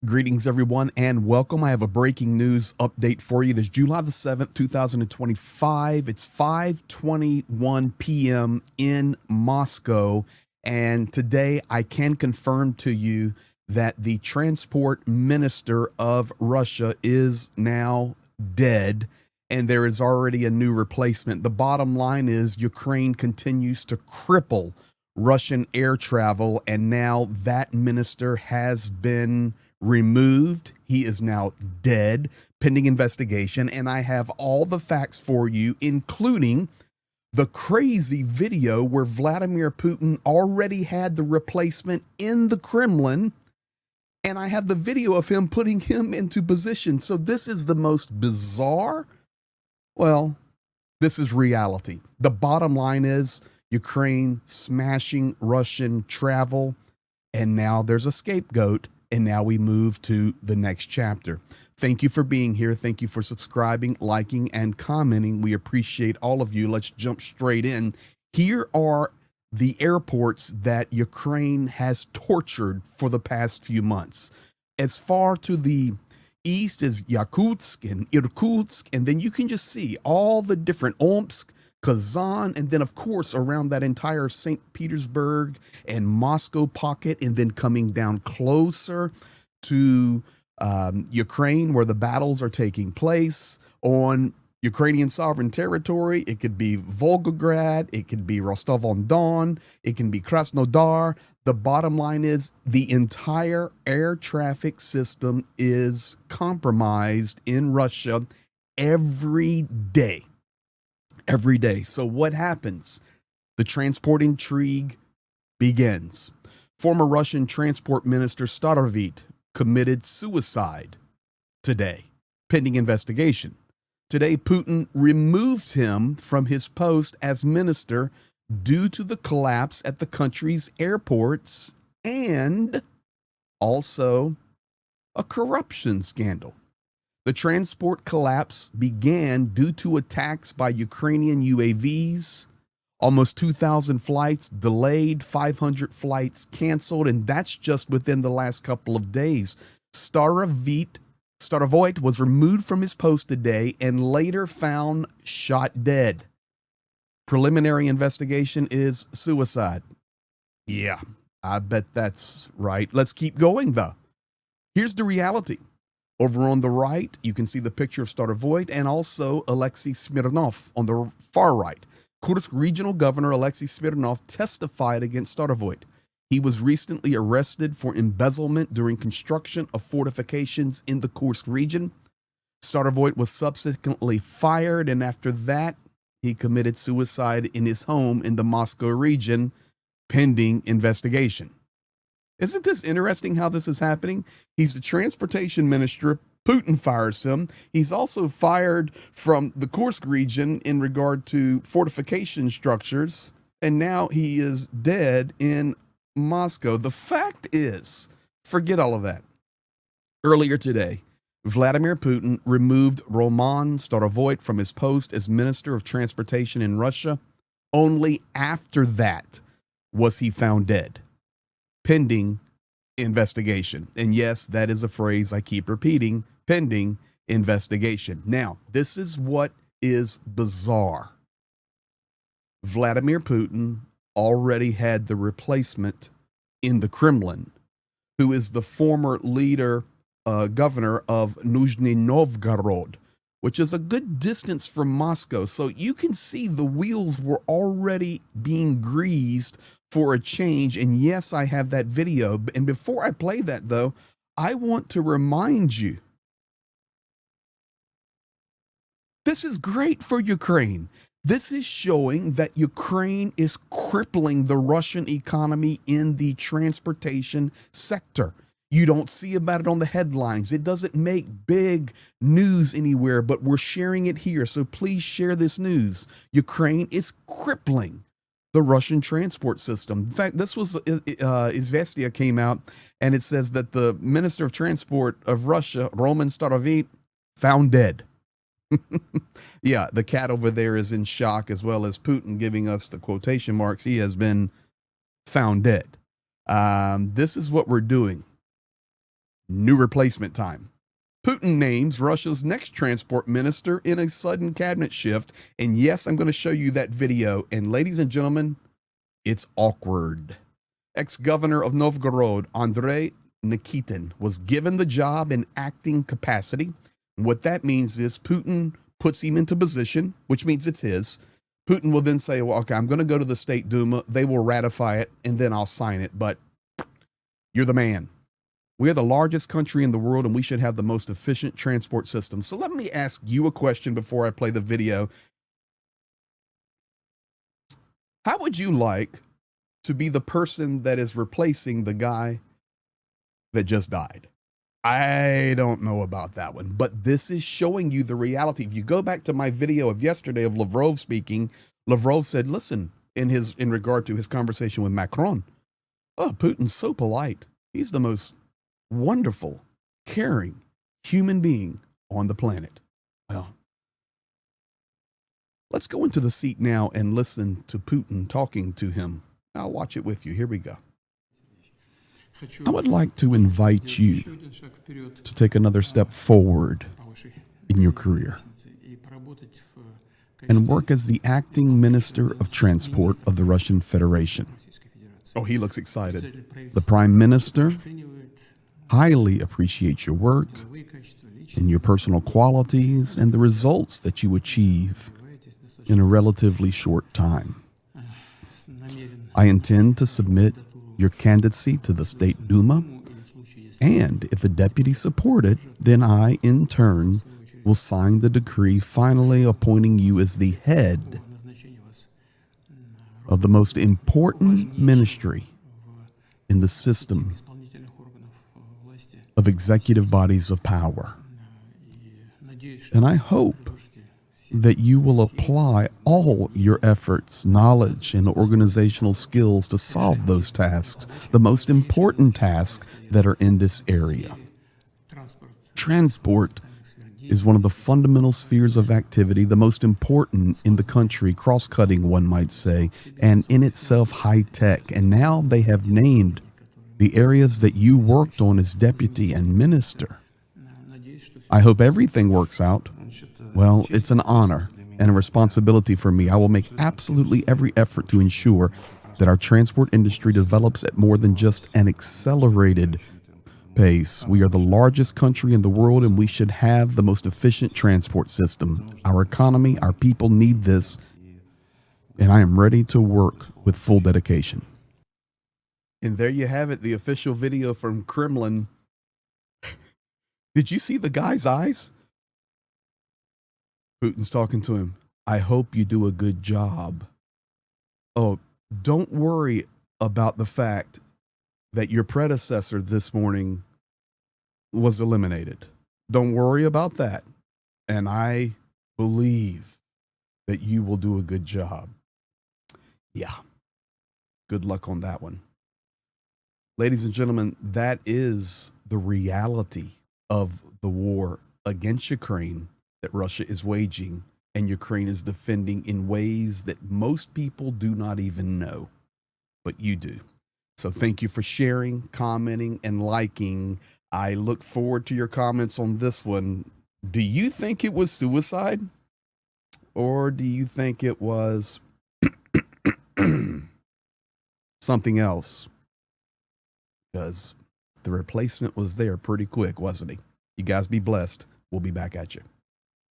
Greetings, everyone, and welcome. I have a breaking news update for you. It is July the 7th, 2025. It's 5:21 p.m. in Moscow, and today I can confirm to you that the transport minister of Russia is now dead, and there is already a new replacement. The bottom line is Ukraine continues to cripple Russian air travel, and now that minister has been removed. He is now dead, pending investigation. And I have all the facts for you, including the crazy video where Vladimir Putin already had the replacement in the Kremlin. And I have the video of him putting him into position. So this is the most bizarre. Well, this is reality. The bottom line is Ukraine smashing Russian travel. And now there's a scapegoat. And now we move to the next chapter. Thank you for being here. Thank you for subscribing, liking, and commenting. We appreciate all of you. Let's jump straight in. Here are the airports that Ukraine has tortured for the past few months. As far to the east as Yakutsk and Irkutsk, and then you can just see all the different Omsk, Kazan, and then of course around that entire St. Petersburg and Moscow pocket, and then coming down closer to Ukraine where the battles are taking place on Ukrainian sovereign territory. It could be Volgograd, it could be Rostov-on-Don, it can be Krasnodar. The bottom line is the entire air traffic system is compromised in Russia every day. Every day. So what happens? The transport intrigue begins. Former Russian transport minister Starovit committed suicide today, pending investigation. Today, Putin removed him from his post as minister due to the collapse at the country's airports and also a corruption scandal. The transport collapse began due to attacks by Ukrainian UAVs, almost 2,000 flights delayed, 500 flights canceled, and that's just within the last couple of days. Starovit was removed from his post today and later found shot dead. Preliminary investigation is suicide. Yeah, I bet that's right. Let's keep going, though. Here's the reality. Over on the right, you can see the picture of Starovit and also Alexei Smirnov on the far right. Kursk Regional Governor Alexei Smirnov testified against Starovit. He was recently arrested for embezzlement during construction of fortifications in the Kursk region. Starovit was subsequently fired, and after that, he committed suicide in his home in the Moscow region, pending investigation. Isn't this interesting how this is happening? He's the transportation minister. Putin fires him. He's also fired from the Kursk region in regard to fortification structures. And now he is dead in Moscow. The fact is, forget all of that. Earlier today, Vladimir Putin removed Roman Starovit from his post as Minister of Transportation in Russia. Only after that was he found dead, pending investigation. And yes, that is a phrase I keep repeating, pending investigation. Now, this is what is bizarre. Vladimir Putin already had the replacement in the Kremlin, who is the former governor of Nizhny Novgorod, which is a good distance from Moscow. So you can see the wheels were already being greased for a change. And yes, I have that video. And before I play that, though, I want to remind you, this is great for Ukraine. This is showing that Ukraine is crippling the Russian economy in the transportation sector. You don't see about it on the headlines. It doesn't make big news anywhere, but we're sharing it here. So please share this news. Ukraine is crippling the Russian transport system. In fact, this was Izvestia came out, and it says that the Minister of Transport of Russia, Roman Starovit, found dead. Yeah, the cat over there is in shock, as well as Putin giving us the quotation marks. He has been found dead. This is what we're doing. New replacement time. Putin names Russia's next transport minister in a sudden cabinet shift. And yes, I'm going to show you that video. And ladies and gentlemen, it's awkward. Ex-governor of Novgorod, Andrei Nikitin, was given the job in acting capacity. What that means is Putin puts him into position, which means it's his. Putin will then say, well, okay, I'm going to go to the State Duma. They will ratify it, and then I'll sign it. But you're the man. We're the largest country in the world, and we should have the most efficient transport system. So let me ask you a question before I play the video. How would you like to be the person that is replacing the guy that just died? I don't know about that one, but this is showing you the reality. If you go back to my video of yesterday of Lavrov speaking, Lavrov said, listen, in regard to his conversation with Macron, oh, Putin's so polite. He's the most wonderful, caring human being on the planet. Well, let's go into the seat now and listen to Putin talking to him. I'll watch it with you. Here we go. I would like to invite you to take another step forward in your career and work as the acting minister of transport of the Russian Federation. Oh, he looks excited. The Prime Minister highly appreciates your work and your personal qualities and the results that you achieve in a relatively short time. I intend to submit your candidacy to the State Duma, and if the deputies support it, then I, in turn, will sign the decree finally appointing you as the head of the most important ministry in the system of executive bodies of power. And I hope that you will apply all your efforts, knowledge, and organizational skills to solve those tasks, the most important tasks that are in this area. Transport is one of the fundamental spheres of activity, the most important in the country, cross-cutting, one might say, and in itself high-tech. And now they have named the areas that you worked on as deputy and minister. I hope everything works out. Well, it's an honor and a responsibility for me. I will make absolutely every effort to ensure that our transport industry develops at more than just an accelerated pace. We are the largest country in the world, and we should have the most efficient transport system. Our economy, our people need this, and I am ready to work with full dedication. And there you have it, the official video from Kremlin. Did you see the guy's eyes? Putin's talking to him. I hope you do a good job. Oh, don't worry about the fact that your predecessor this morning was eliminated. Don't worry about that. And I believe that you will do a good job. Yeah. Good luck on that one. Ladies and gentlemen, that is the reality of the war against Ukraine that Russia is waging, and Ukraine is defending in ways that most people do not even know, but you do. So thank you for sharing, commenting, and liking. I look forward to your comments on this one. Do you think it was suicide? Or do you think it was something else? Because the replacement was there pretty quick, wasn't he? You guys be blessed. We'll be back at you.